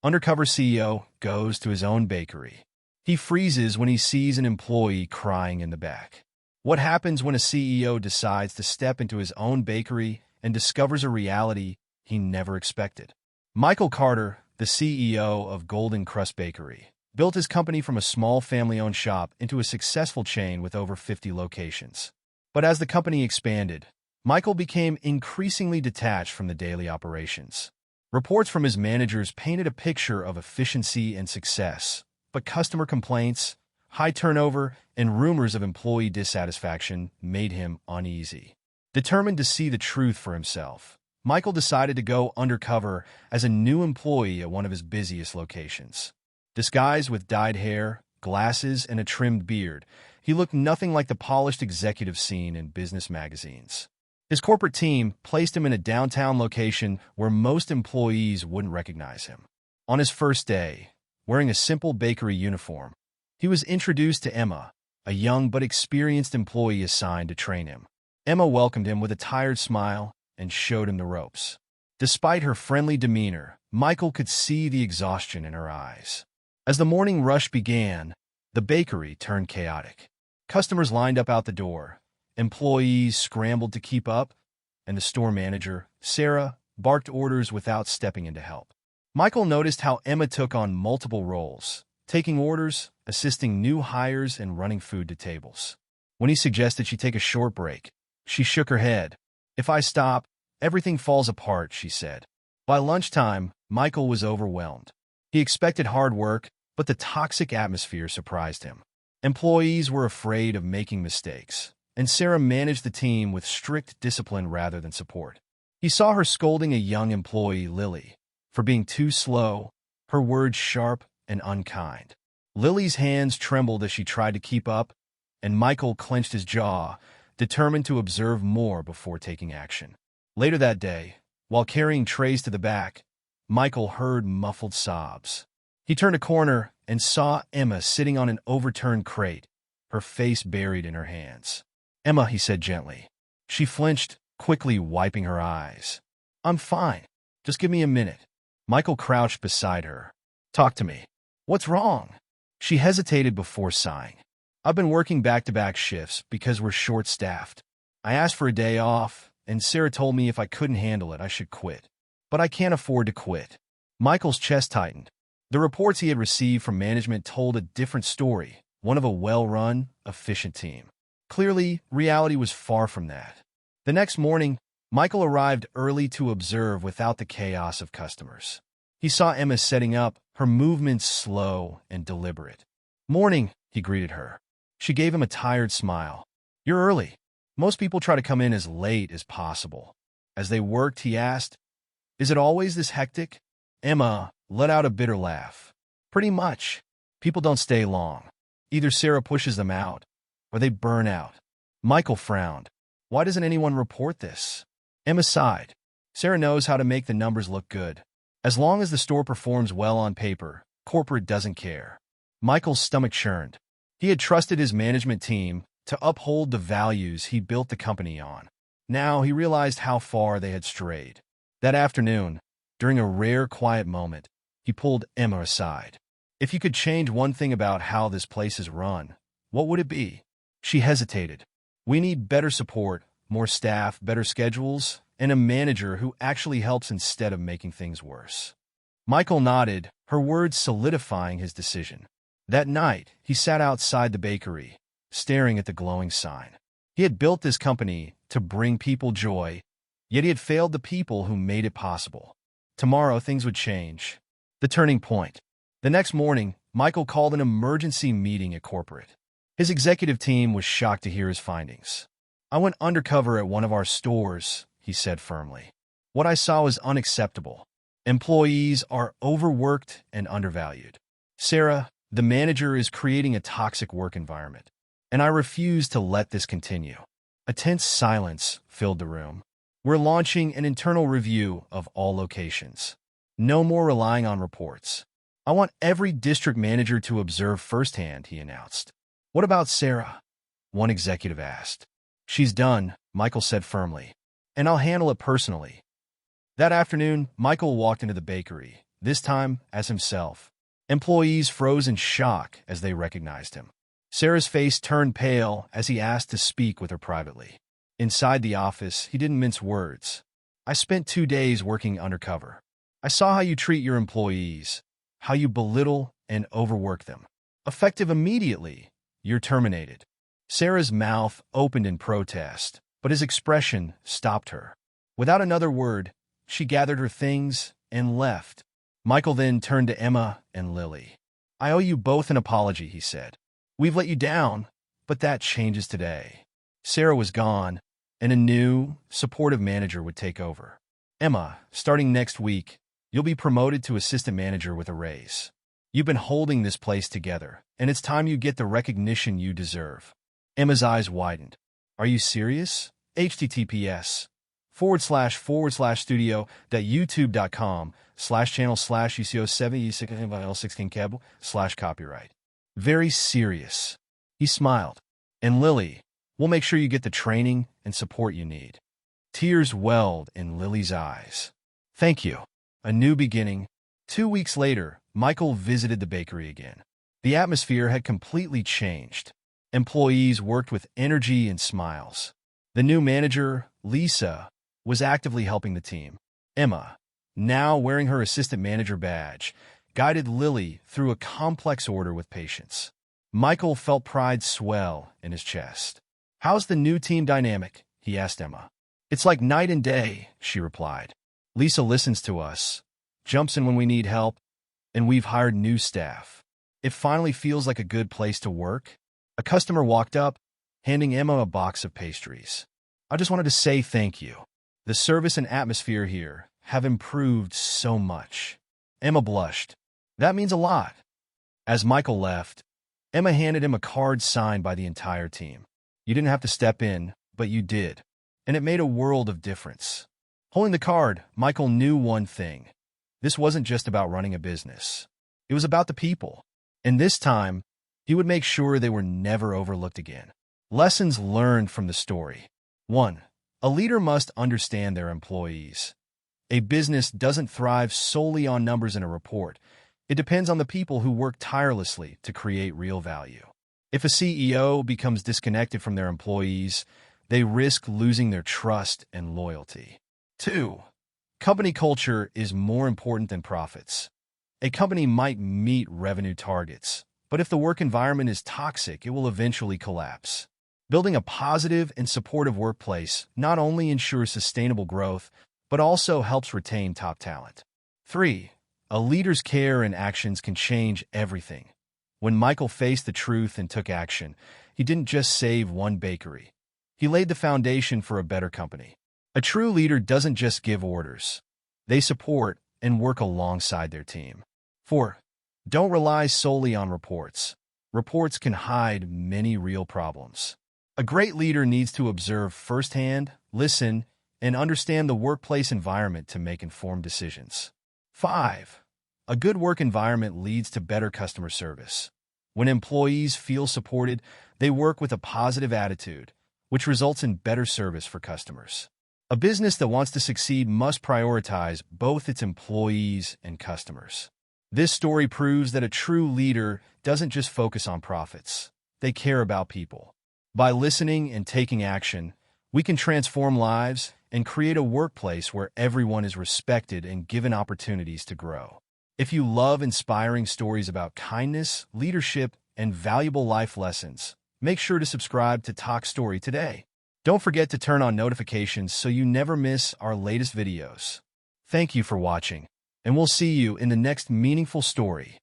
Undercover CEO goes to his own bakery. He freezes when he sees an employee crying in the back. What happens when a CEO decides to step into his own bakery and discovers a reality he never expected? Michael Carter, the CEO of Golden Crust Bakery, built his company from a small family-owned shop into a successful chain with over 50 locations. But as the company expanded, Michael became increasingly detached from the daily operations. Reports from his managers painted a picture of efficiency and success, but customer complaints, high turnover, and rumors of employee dissatisfaction made him uneasy. Determined to see the truth for himself, Michael decided to go undercover as a new employee at one of his busiest locations. Disguised with dyed hair, glasses, and a trimmed beard, he looked nothing like the polished executive seen in business magazines. His corporate team placed him in a downtown location where most employees wouldn't recognize him. On his first day, wearing a simple bakery uniform, he was introduced to Emma, a young but experienced employee assigned to train him. Emma welcomed him with a tired smile and showed him the ropes. Despite her friendly demeanor, Michael could see the exhaustion in her eyes. As the morning rush began, the bakery turned chaotic. Customers lined up out the door, employees scrambled to keep up, and the store manager, Sarah, barked orders without stepping in to help. Michael noticed how Emma took on multiple roles, taking orders, assisting new hires, and running food to tables. When he suggested she take a short break, she shook her head. "If I stop, everything falls apart," she said. By lunchtime, Michael was overwhelmed. He expected hard work, but the toxic atmosphere surprised him. Employees were afraid of making mistakes, and Sarah managed the team with strict discipline rather than support. He saw her scolding a young employee, Lily, for being too slow, her words sharp and unkind. Lily's hands trembled as she tried to keep up, and Michael clenched his jaw, determined to observe more before taking action. Later that day, while carrying trays to the back, Michael heard muffled sobs. He turned a corner and saw Emma sitting on an overturned crate, her face buried in her hands. "Emma," he said gently. She flinched, quickly wiping her eyes. "I'm fine. Just give me a minute." Michael crouched beside her. "Talk to me. What's wrong?" She hesitated before sighing. "I've been working back-to-back shifts because we're short-staffed. I asked for a day off, and Sarah told me if I couldn't handle it, I should quit. But I can't afford to quit." Michael's chest tightened. The reports he had received from management told a different story, one of a well-run, efficient team. Clearly, reality was far from that. The next morning, Michael arrived early to observe without the chaos of customers. He saw Emma setting up, her movements slow and deliberate. "Morning," he greeted her. She gave him a tired smile. "You're early. Most people try to come in as late as possible." As they worked, he asked, "Is it always this hectic?" Emma let out a bitter laugh. "Pretty much. People don't stay long. Either Sarah pushes them out, or they burn out." Michael frowned. "Why doesn't anyone report this?" Emma sighed. "Sarah knows how to make the numbers look good. As long as the store performs well on paper, corporate doesn't care." Michael's stomach churned. He had trusted his management team to uphold the values he built the company on. Now he realized how far they had strayed. That afternoon, during a rare quiet moment, he pulled Emma aside. "If you could change one thing about how this place is run, what would it be?" She hesitated. "We need better support, more staff, better schedules, and a manager who actually helps instead of making things worse." Michael nodded, her words solidifying his decision. That night, he sat outside the bakery, staring at the glowing sign. He had built this company to bring people joy, yet he had failed the people who made it possible. Tomorrow, things would change. The turning point. The next morning, Michael called an emergency meeting at corporate. His executive team was shocked to hear his findings. "I went undercover at one of our stores," he said firmly. "What I saw was unacceptable. Employees are overworked and undervalued. Sarah, the manager, is creating a toxic work environment, and I refuse to let this continue." A tense silence filled the room. "We're launching an internal review of all locations. No more relying on reports. I want every district manager to observe firsthand," he announced. "What about Sarah?" one executive asked. "She's done," Michael said firmly, "and I'll handle it personally." That afternoon, Michael walked into the bakery, this time as himself. Employees froze in shock as they recognized him. Sarah's face turned pale as he asked to speak with her privately. Inside the office, he didn't mince words. "I spent 2 days working undercover. I saw how you treat your employees, how you belittle and overwork them. Effective immediately, you're terminated." Sarah's mouth opened in protest, but his expression stopped her. Without another word, she gathered her things and left. Michael then turned to Emma and Lily. "I owe you both an apology," he said. "We've let you down, but that changes today." Sarah was gone, and a new, supportive manager would take over. "Emma, starting next week, you'll be promoted to assistant manager with a raise. You've been holding this place together, and it's time you get the recognition you deserve." Emma's eyes widened. "Are you serious?" https://studio.youtube.com/channel/uco7e16cable/copyright. "Very serious." He smiled. "And Lily, we'll make sure you get the training and support you need." Tears welled in Lily's eyes. "Thank you." A new beginning. 2 weeks later, Michael visited the bakery again. The atmosphere had completely changed. Employees worked with energy and smiles. The new manager, Lisa, was actively helping the team. Emma, now wearing her assistant manager badge, guided Lily through a complex order with patience. Michael felt pride swell in his chest. "How's the new team dynamic?" he asked Emma. "It's like night and day," she replied. "Lisa listens to us, jumps in when we need help, and we've hired new staff. It finally feels like a good place to work." A customer walked up, handing Emma a box of pastries. "I just wanted to say thank you. The service and atmosphere here have improved so much." Emma blushed. "That means a lot." As Michael left, Emma handed him a card signed by the entire team. "You didn't have to step in, but you did, and it made a world of difference." Holding the card, Michael knew one thing. This wasn't just about running a business. It was about the people. And this time, he would make sure they were never overlooked again. Lessons learned from the story. 1. A leader must understand their employees. A business doesn't thrive solely on numbers in a report. It depends on the people who work tirelessly to create real value. If a CEO becomes disconnected from their employees, they risk losing their trust and loyalty. 2. Company culture is more important than profits. A company might meet revenue targets, but if the work environment is toxic, it will eventually collapse. Building a positive and supportive workplace not only ensures sustainable growth, but also helps retain top talent. 3. A leader's care and actions can change everything. When Michael faced the truth and took action, he didn't just save one bakery. He laid the foundation for a better company. A true leader doesn't just give orders. They support and work alongside their team. 4. Don't rely solely on reports. Reports can hide many real problems. A great leader needs to observe firsthand, listen, and understand the workplace environment to make informed decisions. 5. A good work environment leads to better customer service. When employees feel supported, they work with a positive attitude, which results in better service for customers. A business that wants to succeed must prioritize both its employees and customers. This story proves that a true leader doesn't just focus on profits. They care about people. By listening and taking action, we can transform lives and create a workplace where everyone is respected and given opportunities to grow. If you love inspiring stories about kindness, leadership, and valuable life lessons, make sure to subscribe to Toch Story today. Don't forget to turn on notifications so you never miss our latest videos. Thank you for watching, and we'll see you in the next meaningful story.